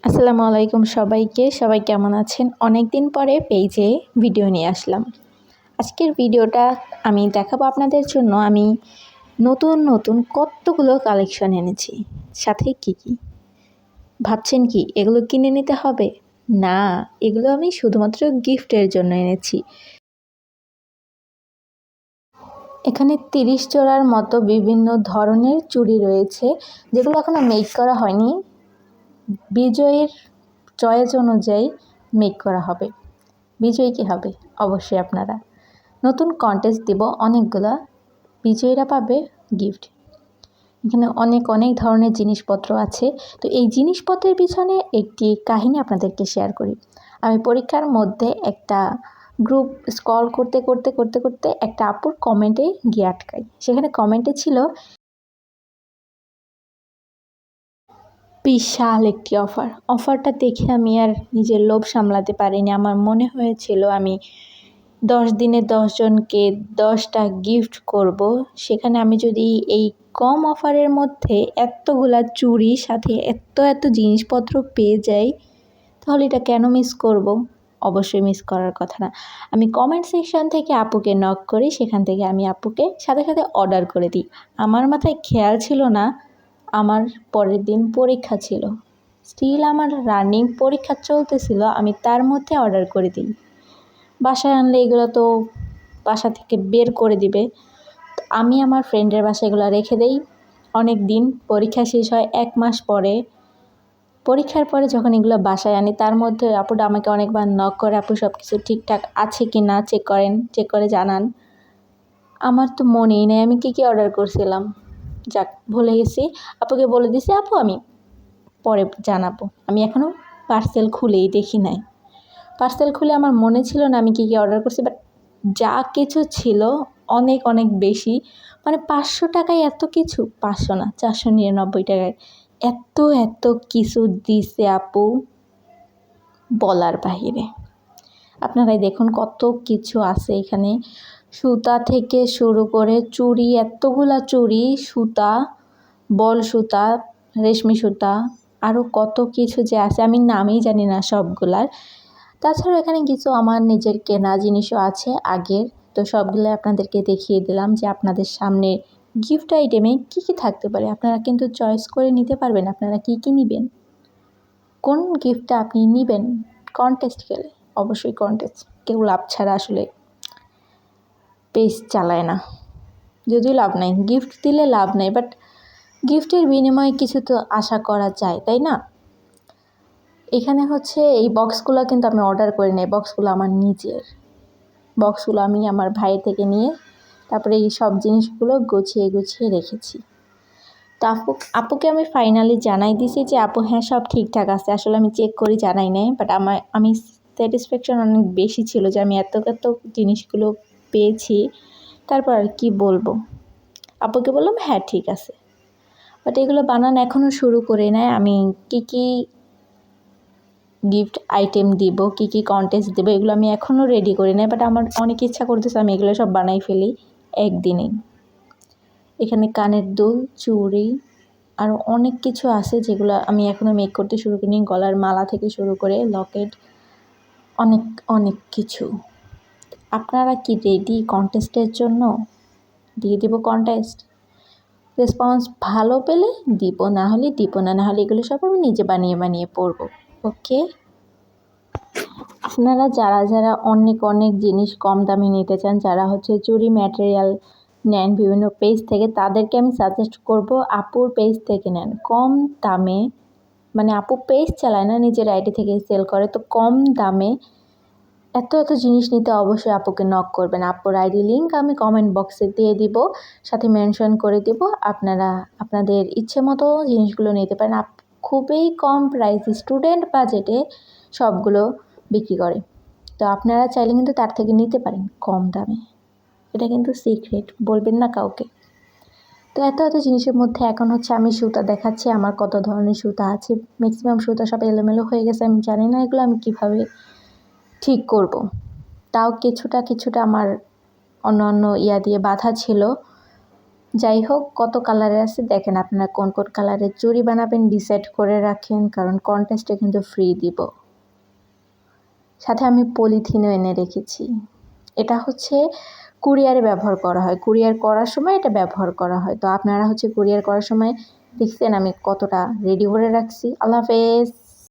আসসালামু আলাইকুম সবাই কেমন আছেন? অনেক দিন পরে পেজে ভিডিও নিয়ে আসলাম। আজকের ভিডিওটা আমি দেখাবো আপনাদের জন্য আমি নতুন কতগুলো কালেকশন এনেছি। সাথে কি ভাবছেন কি এগুলো কিনে নিতে হবে? না, এগুলো আমি শুধুমাত্র গিফটের জন্য এনেছি। এখানে 30 জোড়ার মতো বিভিন্ন ধরনের চুড়ি রয়েছে, যেগুলো এখনো মেক করা হয়নি। বিজয়ের চয়েস অনুযায়ী মেক করা হবে। বিজয়ী কী হবে? অবশ্যই আপনারা। নতুন কন্টেস্ট দিব অনেকগুলা, বিজয়ীরা পাবে গিফট। এখানে অনেক ধরনের জিনিসপত্র আছে। তো এই জিনিসপত্রের পিছনে একটি কাহিনী আপনাদেরকে শেয়ার করি। আমি পরীক্ষার মধ্যে একটা গ্রুপ স্ক্রল করতে একটা আপুর কমেন্টে গিয়ে আটকাই। সেখানে কমেন্টে ছিল বিশাল একটি অফারটা দেখে আমি আর নিজের লোভ সামলাতে পারিনি। আমার মনে হয়েছিল আমি 10 দিনে 10 জনকে 10টা গিফট করব। সেখানে আমি যদি এই কম অফারের মধ্যে এতগুলা চুড়ি সাথে এত জিনিসপত্র পেয়ে যাই, তাহলে এটা কেন মিস করব? অবশ্যই মিস করার কথা না। আমি কমেন্ট সেকশন থেকে আপুকে নক করি, সেখান থেকে আমি আপুকে সাথে অর্ডার করে দিই। আমার মাথায় খেয়াল ছিল না আমার পরের দিন পরীক্ষা ছিল। স্টিল আমার রানিং পরীক্ষা চলতেছিল, আমি তার মধ্যে অর্ডার করে দিই। বাসায় আনলে এগুলো তো বাসা থেকে বের করে দিবে। আমি আমার ফ্রেন্ডের বাসায় এগুলো রেখে দেই অনেক দিন। পরীক্ষা শেষ হয় 1 মাস পরে। পরীক্ষার পরে যখন এগুলো বাসায় আনি, তার মধ্যে আপুটা আমাকে অনেকবার নক করে, আপু সব কিছু ঠিকঠাক আছে কি না চেক করে জানান। আমার তো মনেই নেই আমি কী অর্ডার করছিলাম। যাক, ভুলে গেছি। আপুকে বলে দিছি, আপু আমি পরে জানাবো। আমি এখনও পার্সেল খুলেই দেখি নাই। পার্সেল খুলে আমার মনে ছিল না আমি কী অর্ডার করছি, বাট যা কিছু ছিল অনেক বেশি। মানে 500 টাকায় এত কিছু, 500 না 499 টাকায় এত কিছু দিছে আপু, বলার বাহিরে। আপনারাই দেখুন কত কিছু আছে এখানে। সুতা থেকে শুরু করে চুড়ি, এতগুলা চুড়ি, সুতা, বল সুতা, রেশমি সুতা, আরও কত কিছু যে আছে আমি নামই জানি না সবগুলার। তাছাড়াও এখানে কিছু আমার নিজের কেনা জিনিসও আছে আগের। তো সবগুলো আপনাদেরকে দেখিয়ে দিলাম যে আপনাদের সামনে গিফট আইটেমে কী থাকতে পারে। আপনারা কিন্তু চয়েস করে নিতে পারবেন আপনারা কী নিবেন, কোন গিফটটা আপনি নেবেন। কন্টেস্ট খেলে অবশ্যই কন্টেস্ট, কেউ লাভ ছাড়া আসলে পেজ চালায় না। যদিও লাভ নাই, গিফট দিলে লাভ নাই, বাট গিফটের বিনিময়ে কিছু তো আশা করা যায়, তাই না? এখানে হচ্ছে এই বক্সগুলো কিন্তু আমি অর্ডার করি নাই, বক্সগুলো আমার নিজের। বক্সগুলো আমি আমার ভাই থেকে নিয়ে তারপরে এই সব জিনিসগুলো গুছিয়ে রেখেছি। তো আপুকে আমি ফাইনালি জানাই দিছি যে আপু হ্যাঁ সব ঠিকঠাক আছে। আসলে আমি চেক করি জানাই নাই, বাট আমি স্যাটিসফ্যাকশন অনেক বেশি ছিল যে আমি এত জিনিসগুলো পেয়েছি। তারপর আর কি বলবো, আপুকে বললাম হ্যাঁ ঠিক আছে। বাট এগুলো বানানো এখনও শুরু করে নাই। আমি কি গিফট আইটেম দিব, কি কন্টেস্ট দেবো, এগুলো আমি এখনও রেডি করি নাই। বাট আমার অনেক ইচ্ছা করতেছে আমি এগুলো সব বানাই ফেলি একদিনেই। এখানে কানের দুল, চুড়ি, আরও অনেক কিছু আছে যেগুলো আমি এখনও মেক করতে শুরু করিনি। গলার মালা থেকে শুরু করে লকেট, অনেক কিছু। আপনারা কি রেডি কন্টেস্টের জন্য? দিয়ে দেবো কন্টেস্ট। রেসপন্স ভালো পেলে দিব, না হলে দিব না। নাহলে এগুলো সব আমি নিজে বানিয়ে পরবো। ওকে, আপনারা যারা অনেক জিনিস কম দামে নিতে চান, যারা হচ্ছে চুড়ি ম্যাটেরিয়াল নেন বিভিন্ন পেজ থেকে, তাদেরকে আমি সাজেস্ট করব আপুর পেজ থেকে নেন কম দামে। মানে আপু পেজ চালায় না, নিজের আইডি থেকে সেল করে। তো কম দামে এত জিনিস নিতে অবশ্যই আপুকে নক করবেন। আপুর আইডি লিঙ্ক আমি কমেন্ট বক্সে দিয়ে দিব, সাথে মেনশন করে দিব। আপনারা আপনাদের ইচ্ছে মতো জিনিসগুলো নিতে পারেন। খুবই কম প্রাইস, স্টুডেন্ট বাজেটে সবগুলো বিক্রি করে। তো আপনারা চাইলে কিন্তু তার থেকে নিতে পারেন কম দামে। এটা কিন্তু সিক্রেট, বলবেন না কাউকে। তো এত জিনিসের মধ্যে এখন হচ্ছে আমি সুতা দেখাচ্ছি আমার কত ধরনের সুতা আছে। ম্যাক্সিমাম সুতা সব এলোমেলো হয়ে গেছে, আমি জানি না এগুলো আমি কীভাবে ঠিক করব। তাও কিছুটা আমার অন্য ইয়া দিয়ে বাঁধা ছিল। যাই হোক, কত কালারের আছে দেখেন, আপনারা কোন কোন কালারের চুড়ি বানাবেন ডিসাইড করে রাখেন, কারণ কন্টেস্টে কিন্তু ফ্রি দিব। সাথে আমি পলিথিনও এনে রেখেছি। এটা হচ্ছে কুরিয়ারে ব্যবহার করা হয়, কুরিয়ার করার সময় এটা ব্যবহার করা হয়। তো আপনারা হচ্ছে কুরিয়ার করার সময় দেখছেন আমি কতটা রেডি করে রাখছি। আল্লাহ হাফেজ।